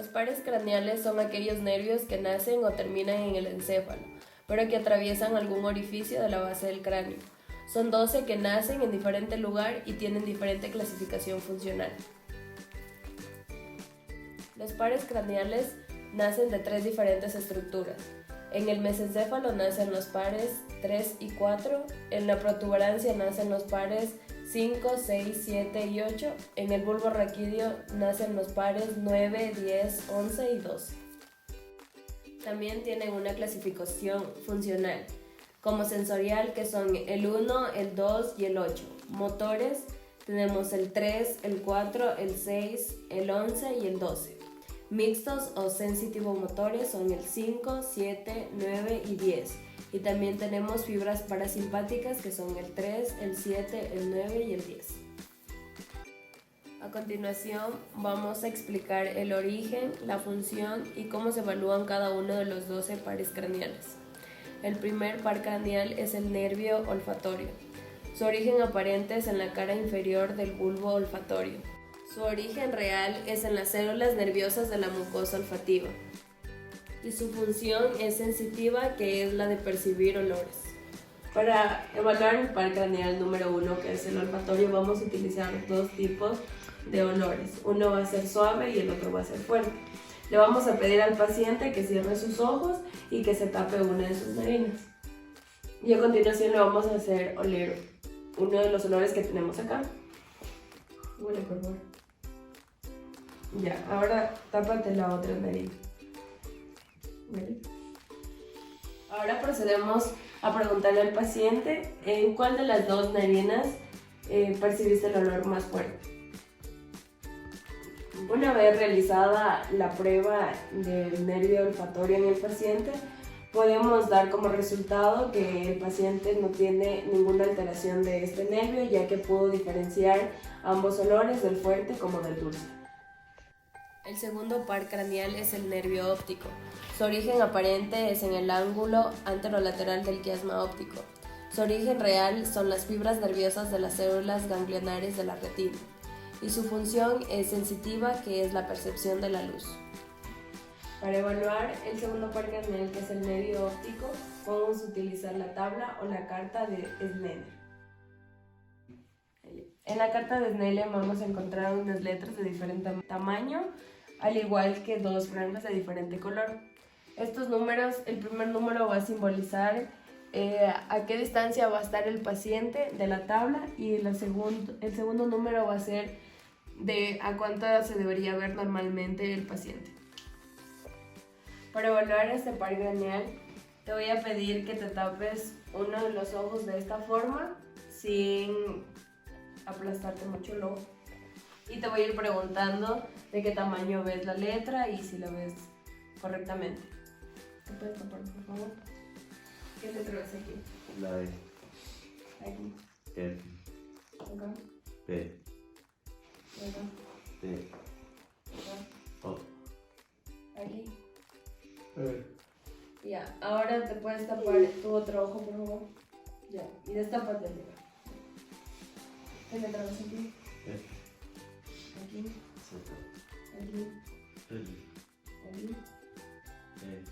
Los pares craneales son aquellos nervios que nacen o terminan en el encéfalo, pero que atraviesan algún orificio de la base del cráneo. Son 12 que nacen en diferente lugar y tienen diferente clasificación funcional. Los pares craneales nacen de 3 diferentes estructuras. En el mesencéfalo nacen los pares 3 y 4, en la protuberancia nacen los pares 5, 6, 7 y 8, en el bulbo raquídeo nacen los pares 9, 10, 11 y 12. También tienen una clasificación funcional, como sensorial, que son el 1, el 2 y el 8. Motores, tenemos el 3, el 4, el 6, el 11 y el 12. Mixtos o sensitivomotores son el 5, 7, 9 y 10. Y también tenemos fibras parasimpáticas que son el 3, el 7, el 9 y el 10. A continuación vamos a explicar el origen, la función y cómo se evalúan cada uno de los 12 pares craneales. El primer par craneal es el nervio olfatorio. Su origen aparente es en la cara inferior del bulbo olfatorio. Su origen real es en las células nerviosas de la mucosa olfativa. Y su función es sensitiva, que es la de percibir olores. Para evaluar el par craneal número 1, que es el olfatorio, vamos a utilizar 2 tipos de olores. Uno va a ser suave y el otro va a ser fuerte. Le vamos a pedir al paciente que cierre sus ojos y que se tape una de sus narinas. Y a continuación le vamos a hacer oler uno de los olores que tenemos acá. Huele, por favor. Ya, ahora tápate la otra nariz. Ahora procedemos a preguntarle al paciente en cuál de las 2 narinas percibiste el olor más fuerte. Una vez realizada la prueba del nervio olfatorio en el paciente, podemos dar como resultado que el paciente no tiene ninguna alteración de este nervio, ya que pudo diferenciar ambos olores, del fuerte como del dulce. El segundo par craneal es el nervio óptico. Su origen aparente es en el ángulo anterolateral del quiasma óptico. Su origen real son las fibras nerviosas de las células ganglionares de la retina. Y su función es sensitiva, que es la percepción de la luz. Para evaluar el segundo par craneal, que es el nervio óptico, podemos utilizar la tabla o la carta de Snellen. En la carta de Snellen vamos a encontrar unas letras de diferente tamaño, al igual que 2 franjas de diferente color. Estos números, el primer número va a simbolizar a qué distancia va a estar el paciente de la tabla, y el segundo número va a ser de a cuánto se debería ver normalmente el paciente. Para evaluar este par craneal, te voy a pedir que te tapes uno de los ojos de esta forma, sin aplastarte mucho el ojo. Y te voy a ir preguntando de qué tamaño ves la letra y si la ves correctamente. ¿Te puedes tapar, por favor? ¿Qué letra ves aquí? La E. Aquí. F. Acá. P. Acá. T. Acá. O. Aquí. E. Ya, ahora te puedes tapar tu otro ojo, por favor. Ya, y destápate el dedo. ¿Qué letra ves aquí? F. Aquí. Z. Aquí. L. Aquí. E.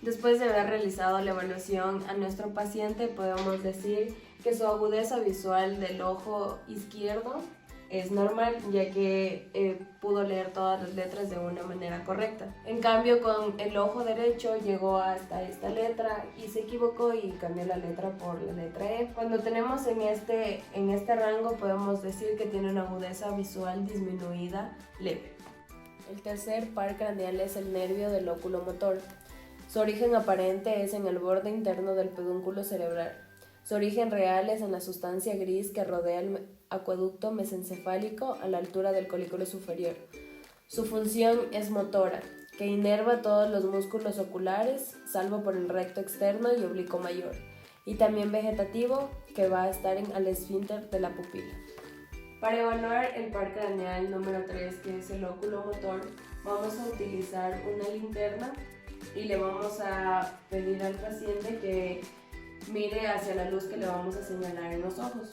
Después de haber realizado la evaluación a nuestro paciente, podemos decir que su agudeza visual del ojo izquierdo es normal, ya que pudo leer todas las letras de una manera correcta. En cambio, con el ojo derecho llegó hasta esta letra y se equivocó y cambió la letra por la letra E. Cuando tenemos en este rango, podemos decir que tiene una agudeza visual disminuida leve. El tercer par craneal es el nervio del óculo motor. Su origen aparente es en el borde interno del pedúnculo cerebral. Su origen real es en la sustancia gris que rodea el acueducto mesencefálico a la altura del colículo superior. Su función es motora, que inerva todos los músculos oculares, salvo por el recto externo y oblicuo mayor, y también vegetativo, que va a estar en el esfínter de la pupila. Para evaluar el par craneal número 3, que es el óculo motor, vamos a utilizar una linterna y le vamos a pedir al paciente que mire hacia la luz que le vamos a señalar en los ojos.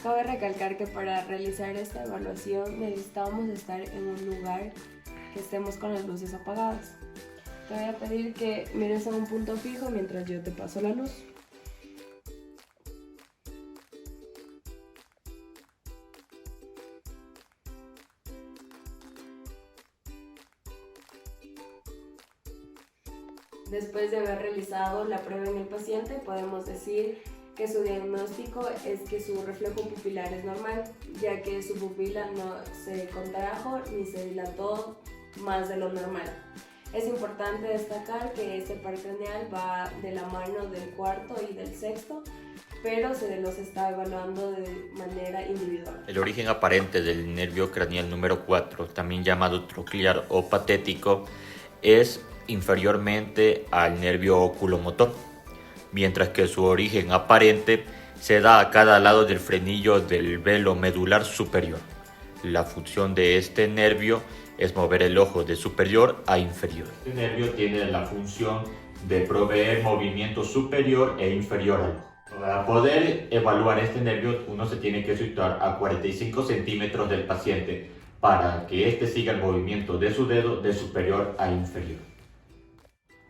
Cabe recalcar que para realizar esta evaluación necesitamos estar en un lugar que estemos con las luces apagadas. Te voy a pedir que mires a un punto fijo mientras yo te paso la luz. Después de haber realizado la prueba en el paciente, podemos decir que su diagnóstico es que su reflejo pupilar es normal, ya que su pupila no se contrajo ni se dilató más de lo normal. Es importante destacar que este par craneal va de la mano del cuarto y del sexto, pero se los está evaluando de manera individual. El origen aparente del nervio craneal número 4, también llamado troclear o patético, es inferiormente al nervio oculomotor, mientras que su origen aparente se da a cada lado del frenillo del velo medular superior. La función de este nervio es mover el ojo de superior a inferior. Este nervio tiene la función de proveer movimiento superior e inferior al ojo. Para poder evaluar este nervio, uno se tiene que situar a 45 centímetros del paciente para que éste siga el movimiento de su dedo de superior a inferior.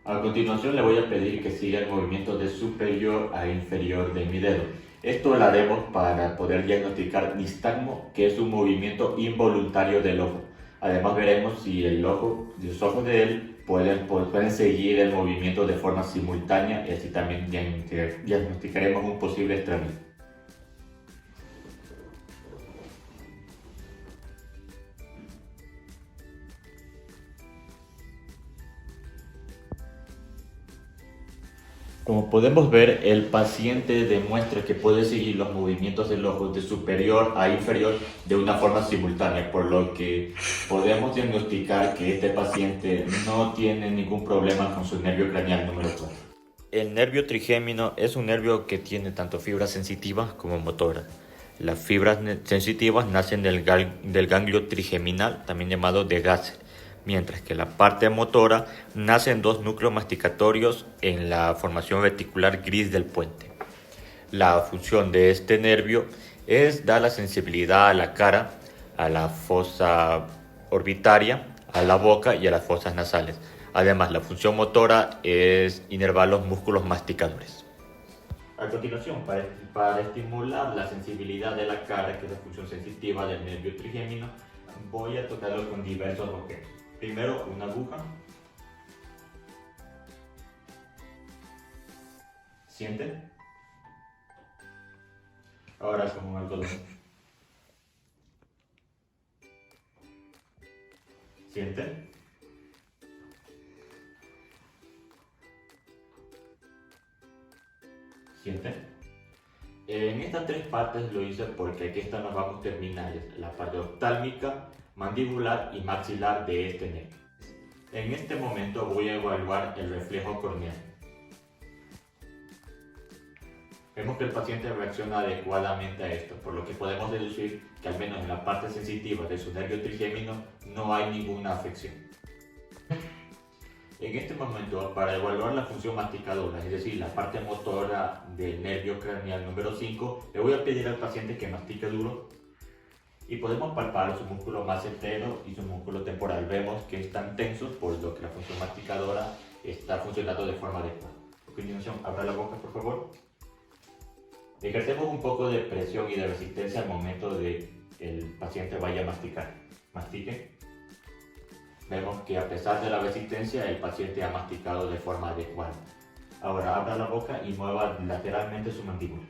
A continuación le voy a pedir que siga el movimiento de superior a inferior de mi dedo. Esto lo haremos para poder diagnosticar nistagmo, que es un movimiento involuntario del ojo. Además veremos si los ojos de él pueden seguir el movimiento de forma simultánea y así también diagnosticaremos un posible estrabismo. Como podemos ver, el paciente demuestra que puede seguir los movimientos del ojo de superior a inferior de una forma simultánea, por lo que podemos diagnosticar que este paciente no tiene ningún problema con su nervio craneal número 4. El nervio trigémino es un nervio que tiene tanto fibras sensitivas como motoras. Las fibras sensitivas nacen del ganglio trigeminal, también llamado de Gasser, mientras que la parte motora nace en dos núcleos masticatorios en la formación reticular gris del puente. La función de este nervio es dar la sensibilidad a la cara, a la fosa orbitaria, a la boca y a las fosas nasales. Además, la función motora es inervar los músculos masticadores. A continuación, para estimular la sensibilidad de la cara, que es la función sensitiva del nervio trigémino, voy a tocarlo con diversos objetos. Primero, una aguja. ¿Siente? Ahora con un algodón. ¿Siente? ¿Siente? En estas tres partes lo hice porque aquí están los vamos terminales, la parte oftálmica, mandibular y maxilar de este nervio. En este momento voy a evaluar el reflejo corneal. Vemos que el paciente reacciona adecuadamente a esto, por lo que podemos deducir que al menos en la parte sensitiva de su nervio trigémino no hay ninguna afección. En este momento, para evaluar la función masticadora, es decir, la parte motora del nervio craneal número 5, le voy a pedir al paciente que mastique duro y podemos palpar su músculo massetero y su músculo temporal. Vemos que están tensos, por lo que la función masticadora está funcionando de forma adecuada. A continuación, abra la boca, por favor. Ejercemos un poco de presión y de resistencia al momento de que el paciente vaya a masticar. Mastique. Vemos que a pesar de la resistencia, el paciente ha masticado de forma adecuada. Ahora abra la boca y mueva lateralmente su mandíbula.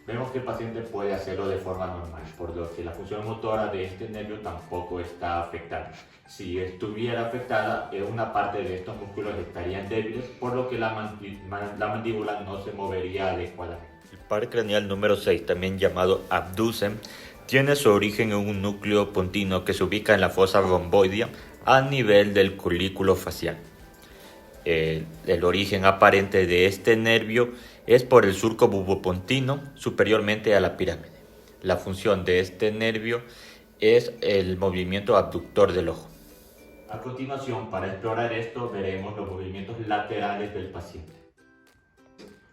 Vemos que el paciente puede hacerlo de forma normal, por lo que la función motora de este nervio tampoco está afectada. Si estuviera afectada, una parte de estos músculos estarían débiles, por lo que la mandíbula no se movería adecuadamente. El par craneal número 6, también llamado abducen, tiene su origen en un núcleo pontino que se ubica en la fosa romboidea a nivel del colículo facial. El origen aparente de este nervio es por el surco bubopontino superiormente a la pirámide. La función de este nervio es el movimiento abductor del ojo. A continuación, para explorar esto, veremos los movimientos laterales del paciente.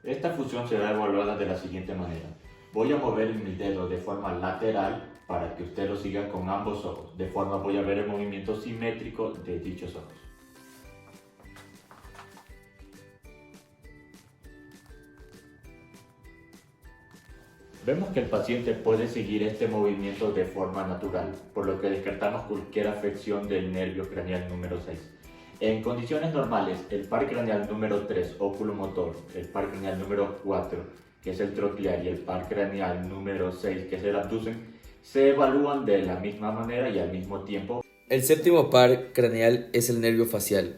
Esta función será evaluada de la siguiente manera. Voy a mover mi dedo de forma lateral para que usted lo siga con ambos ojos. De forma voy a ver el movimiento simétrico de dichos ojos. Vemos que el paciente puede seguir este movimiento de forma natural, por lo que descartamos cualquier afección del nervio craneal número 6. En condiciones normales, el par craneal número 3, oculomotor, el par craneal número 4, que es el troclear, y el par craneal número 6, que es el abducen, se evalúan de la misma manera y al mismo tiempo. El séptimo par craneal es el nervio facial,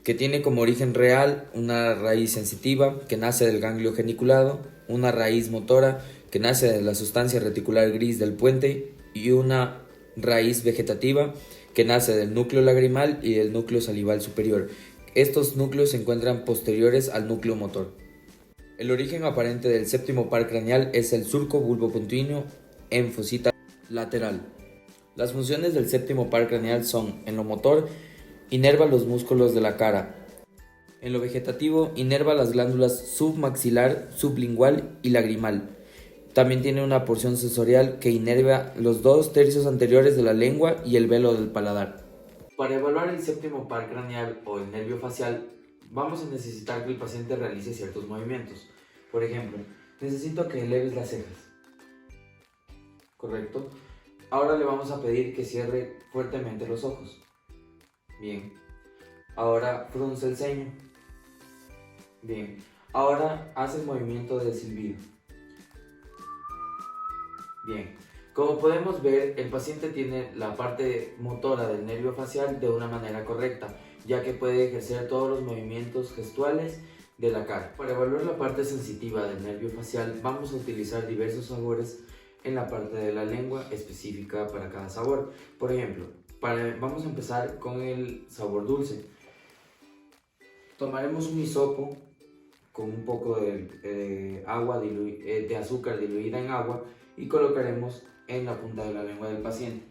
que tiene como origen real una raíz sensitiva que nace del ganglio geniculado, una raíz motora que nace de la sustancia reticular gris del puente y una raíz vegetativa que nace del núcleo lagrimal y del núcleo salival superior. Estos núcleos se encuentran posteriores al núcleo motor. El origen aparente del séptimo par craneal es el surco bulbopontinuo en fosita lateral. Las funciones del séptimo par craneal son: en lo motor, inerva los músculos de la cara; en lo vegetativo, inerva las glándulas submaxilar, sublingual y lagrimal. También tiene una porción sensorial que inerva los 2/3 anteriores de la lengua y el velo del paladar. Para evaluar el séptimo par craneal o el nervio facial, vamos a necesitar que el paciente realice ciertos movimientos. Por ejemplo, necesito que eleves las cejas. ¿Correcto? Ahora le vamos a pedir que cierre fuertemente los ojos. Bien. Ahora frunce el ceño. Bien. Ahora hace el movimiento del silbido. Bien. Como podemos ver, el paciente tiene la parte motora del nervio facial de una manera correcta, ya que puede ejercer todos los movimientos gestuales de la cara. Para evaluar la parte sensitiva del nervio facial, vamos a utilizar diversos sabores en la parte de la lengua específica para cada sabor. Por ejemplo, vamos a empezar con el sabor dulce. Tomaremos un hisopo con un poco de azúcar diluida en agua y colocaremos en la punta de la lengua del paciente.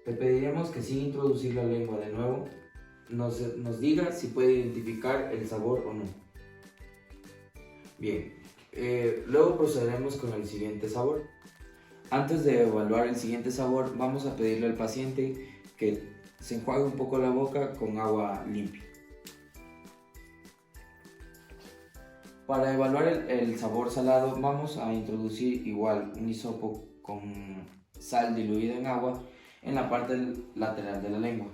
Le pediremos que, sin introducir la lengua de nuevo, nos diga si puede identificar el sabor o no. Bien, luego procederemos con el siguiente sabor. Antes de evaluar el siguiente sabor, vamos a pedirle al paciente que se enjuague un poco la boca con agua limpia. Para evaluar el sabor salado, vamos a introducir igual un hisopo con sal diluida en agua en la parte lateral de la lengua.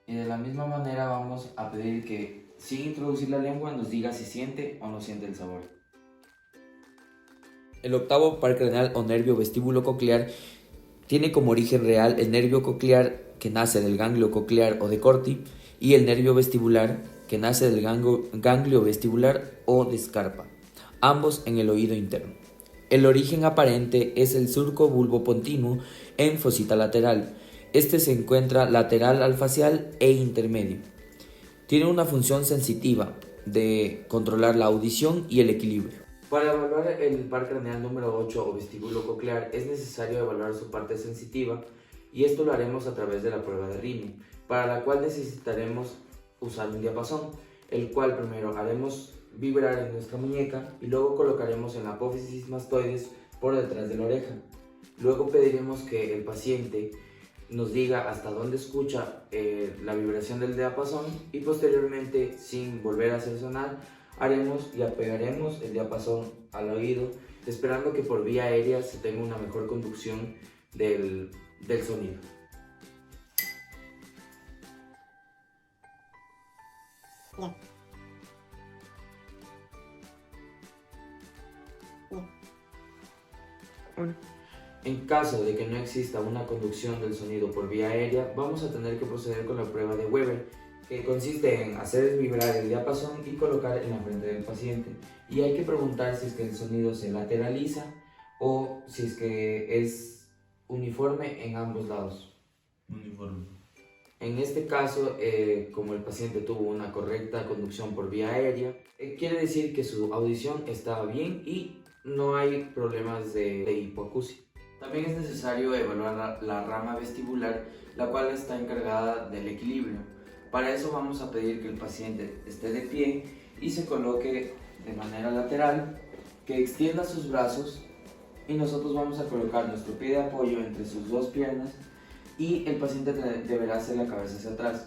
Y de la misma manera vamos a pedir que, sin introducir la lengua, nos diga si siente o no siente el sabor. El octavo par craneal o nervio vestíbulo coclear tiene como origen real el nervio coclear, que nace del ganglio coclear o de Corti, y el nervio vestibular, que nace del ganglio vestibular o de Scarpa, ambos en el oído interno. El origen aparente es el surco bulbopontinuo en fosita lateral. Este se encuentra lateral al facial e intermedio. Tiene una función sensitiva de controlar la audición y el equilibrio. Para evaluar el par craneal número 8 o vestíbulo coclear es necesario evaluar su parte sensitiva, y esto lo haremos a través de la prueba de Rini, para la cual necesitaremos usar un diapasón, el cual primero haremos vibrar en nuestra muñeca y luego colocaremos en la apófisis mastoides por detrás de la oreja. Luego pediremos que el paciente nos diga hasta dónde escucha la vibración del diapasón, y posteriormente, sin volver a hacer sonar, haremos y apegaremos el diapasón al oído, esperando que por vía aérea se tenga una mejor conducción del sonido. Bien. En caso de que no exista una conducción del sonido por vía aérea, vamos a tener que proceder con la prueba de Weber, que consiste en hacer vibrar el diapasón y colocar en la frente del paciente. Y hay que preguntar si es que el sonido se lateraliza o si es que es uniforme en ambos lados. Uniforme. En este caso, como el paciente tuvo una correcta conducción por vía aérea, quiere decir que su audición está bien y no hay problemas de hipoacusia. También es necesario evaluar la rama vestibular, la cual está encargada del equilibrio. Para eso vamos a pedir que el paciente esté de pie y se coloque de manera lateral, que extienda sus brazos y nosotros vamos a colocar nuestro pie de apoyo entre sus dos piernas y el paciente deberá hacer la cabeza hacia atrás.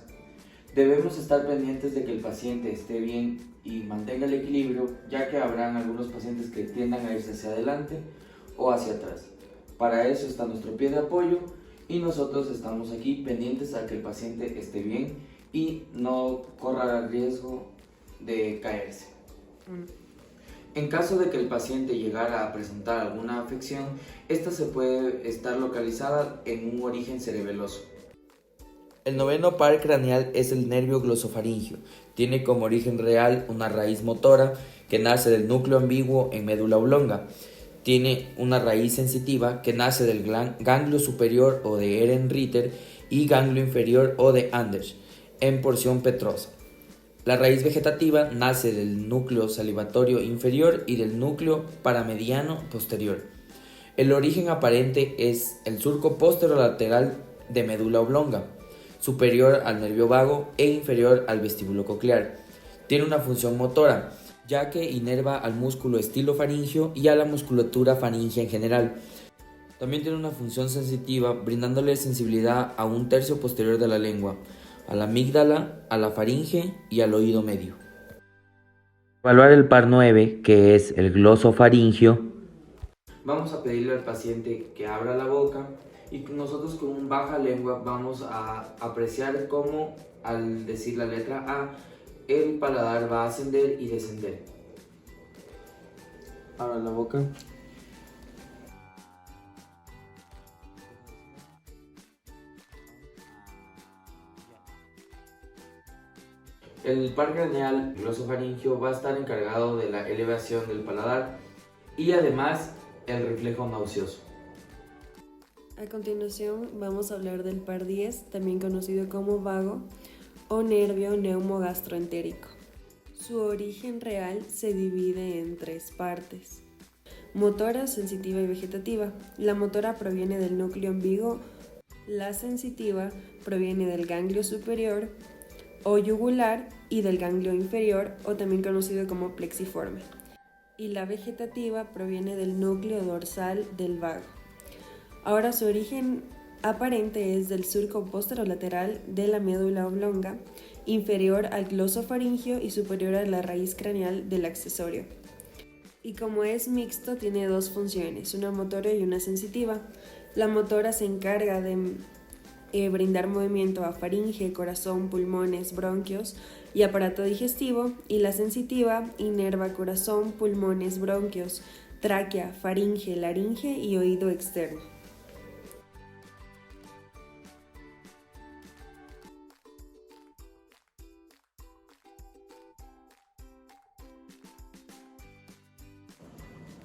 Debemos estar pendientes de que el paciente esté bien y mantenga el equilibrio, ya que habrán algunos pacientes que tiendan a irse hacia adelante o hacia atrás. Para eso está nuestro pie de apoyo y nosotros estamos aquí pendientes a que el paciente esté bien y no corra el riesgo de caerse. En caso de que el paciente llegara a presentar alguna afección, esta se puede estar localizada en un origen cerebeloso. El noveno par craneal es el nervio glosofaringio. Tiene como origen real una raíz motora que nace del núcleo ambiguo en médula oblonga. Tiene una raíz sensitiva que nace del ganglio superior o de Ehrenreiter y ganglio inferior o de Anders en porción petrosa. La raíz vegetativa nace del núcleo salivatorio inferior y del núcleo paramediano posterior. El origen aparente es el surco posterolateral de médula oblonga, superior al nervio vago e inferior al vestíbulo coclear. Tiene una función motora, ya que inerva al músculo estilofaringio y a la musculatura faringea en general. También tiene una función sensitiva, brindándole sensibilidad a un tercio posterior de la lengua, a la amígdala, a la faringe y al oído medio. Evaluar el par 9, que es el glosofaringio. Vamos a pedirle al paciente que abra la boca y nosotros con un baja lengua vamos a apreciar cómo al decir la letra A el paladar va a ascender y descender. Abra la boca. El par craneal glosofaringio va a estar encargado de la elevación del paladar y además el reflejo nauseoso. A continuación vamos a hablar del par 10, también conocido como vago o nervio neumogastroentérico. Su origen real se divide en tres partes: motora, sensitiva y vegetativa. La motora proviene del núcleo ambiguo, la sensitiva proviene del ganglio superior o yugular y del ganglio inferior, o también conocido como plexiforme, y la vegetativa proviene del núcleo dorsal del vago. Ahora, su origen aparente es del surco posterolateral de la médula oblonga, inferior al glosofaringio y superior a la raíz craneal del accesorio. Y como es mixto, tiene dos funciones, una motora y una sensitiva. La motora se encarga de brindar movimiento a faringe, corazón, pulmones, bronquios y aparato digestivo, y la sensitiva inerva corazón, pulmones, bronquios, tráquea, faringe, laringe y oído externo.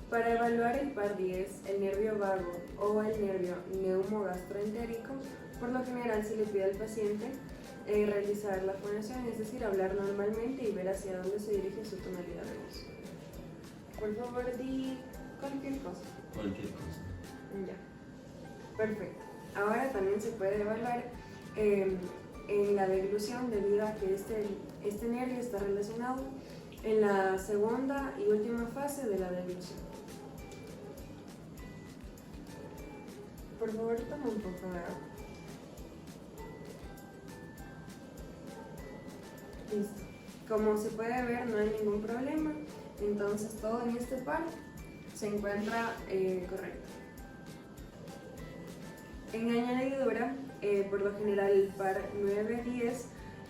Para evaluar el par 10, el nervio vago o el nervio neumogastroentérico, por lo general se le pide al paciente realizar la fonación, es decir, hablar normalmente y ver hacia dónde se dirige su tonalidad de voz. Por favor, di cualquier cosa. Cualquier cosa. Ya. Perfecto. Ahora también se puede evaluar en la deglución, debido a que este nervio está relacionado en la segunda y última fase de la deglución. Por favor, toma un poco de agua. Listo. Como se puede ver, no hay ningún problema. Entonces, todo en este par se encuentra correcto. En añadidura, por lo general el par 9, 10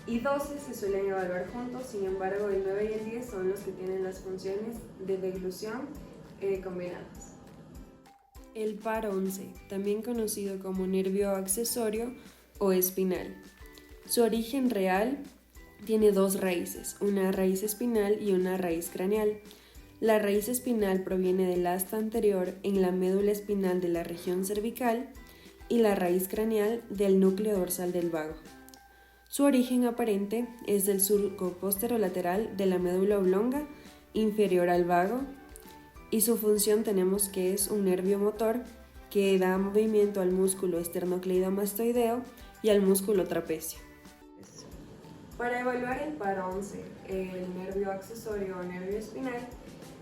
y 12 se suelen evaluar juntos. Sin embargo, el 9 y el 10 son los que tienen las funciones de deglución combinadas. El par 11, también conocido como nervio accesorio o espinal. Su origen real tiene dos raíces, una raíz espinal y una raíz craneal. La raíz espinal proviene del asta anterior en la médula espinal de la región cervical y la raíz craneal del núcleo dorsal del vago. Su origen aparente es del surco posterolateral de la médula oblonga inferior al vago, y su función tenemos que es un nervio motor que da movimiento al músculo esternocleidomastoideo y al músculo trapecio. Para evaluar el par 11, el nervio accesorio o nervio espinal,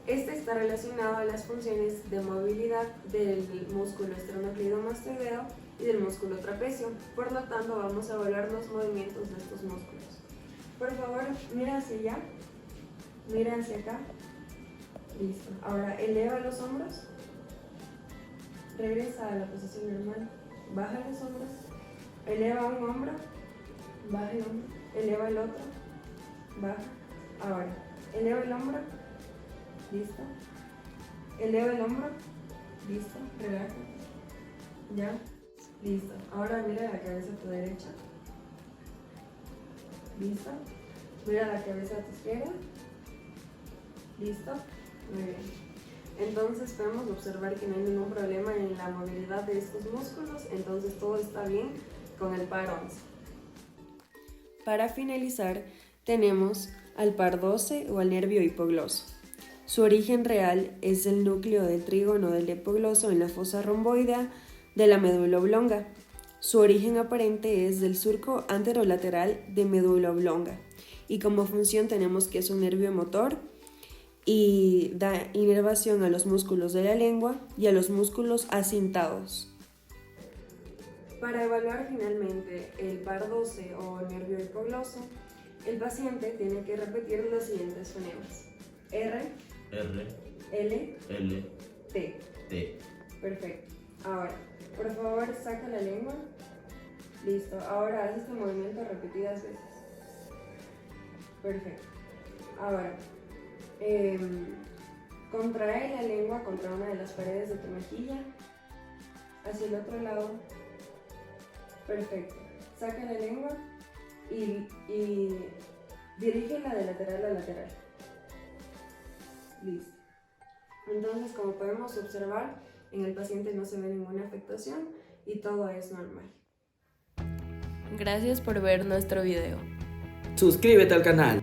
este está relacionado a las funciones de movilidad del músculo esternocleidomastoideo y del músculo trapecio. Por lo tanto, vamos a evaluar los movimientos de estos músculos. Por favor, mira hacia allá, mira hacia acá. Listo. Ahora, eleva los hombros, regresa a la posición normal, baja los hombros, eleva un hombro, baja el hombro, eleva el otro, baja. Ahora, eleva el hombro, listo. Eleva el hombro, listo, relaja. Ya, listo. Ahora mira la cabeza a tu derecha. Listo. Mira la cabeza a tu izquierda. Listo. Muy bien. Entonces podemos observar que no hay ningún problema en la movilidad de estos músculos, entonces todo está bien con el par 11. Para finalizar, tenemos al par 12 o al nervio hipogloso. Su origen real es el núcleo del trígono del hipogloso en la fosa romboidea de la médula oblonga. Su origen aparente es del surco anterolateral de médula oblonga y como función tenemos que es un nervio motor y da inervación a los músculos de la lengua y a los músculos acintados. Para evaluar finalmente el par 12 o nervio hipogloso, el paciente tiene que repetir los siguientes fonemas: R, R, L, L, T. T. Perfecto. Ahora, por favor, saca la lengua. Listo. Ahora haz este movimiento repetidas veces. Perfecto. Ahora, contrae la lengua contra una de las paredes de tu mejilla. Hacia el otro lado. Perfecto. Saca la lengua y dirígela de lateral a lateral. Listo. Entonces, como podemos observar, en el paciente no se ve ninguna afectación y todo es normal. Gracias por ver nuestro video. Suscríbete al canal.